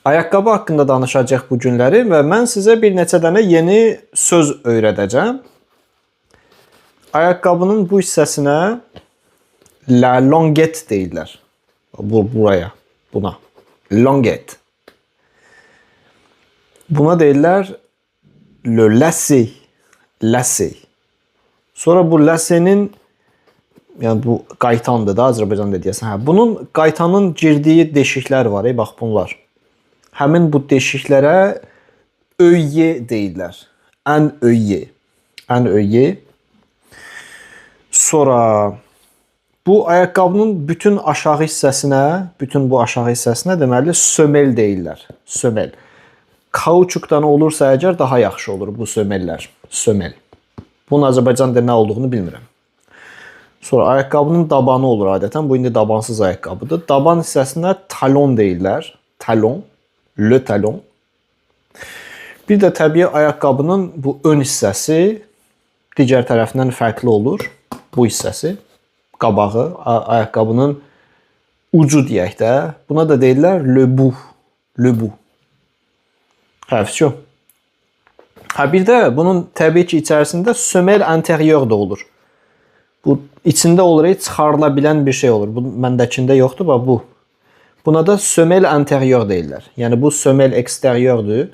Ayaqqabı haqqında danışacağıq bu günləri və mən sizə bir neçə dənə yeni söz öyrədəcəm. Ayaqqabının bu hissəsinə la longuette deyirlər. Buraya, buna. Longuette. Buna deyirlər le lacet. Lacet. Sonra bu lacet'nin, yəni bu qaytandır da Azərbaycanda deyəsən. Bunun qaytanın girdiyi deşiklər var, bax bunlar. Həmin bu deşiklərə öyye deyirlər. Ən öyye. Ən öyye. Sonra bu ayaqqabının bütün aşağı hissəsinə, bu aşağı hissəsinə deməli sömel deyirlər. Sömel. Kauçukdan olursa əgər daha yaxşı olur bu sömellər. Sömel. Bunun Azərbaycanda nə olduğunu bilmirəm. Sonra ayaqqabının dabanı olur adətən. Bu indi dabansız ayaqqabıdır. Daban hissəsinə talon deyirlər. Talon. Le talon. Bir də təbii ayaqqabının bu ön hissəsi digər tərəfindən fərqli olur. Bu hissəsi, qabağı, ayaqqabının ucu deyək də. Buna da deyirlər le bout. Le bout. Həvço. Bir də bunun təbii ki, içərisində sömel intérieur da olur. Bu içində olur, çıxarıla bilən bir şey olur. Bu məndəkində yoxdur, bax bu. Buna da sömel intérieur deyirlər. Yəni bu sömel extérieurdur.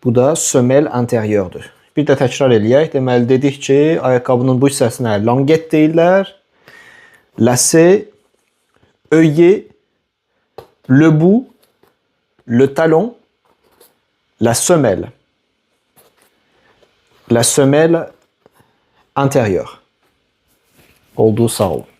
Bu da sömel intérieurdür. Bir də təkrar eləyək. Deməli dedik ki, ayaqqabının bu hissəsinə longuette deyirlər. Lacet, öyye, le bout, le talon, la semelle. La semelle intérieure. Olduğu sağ olun.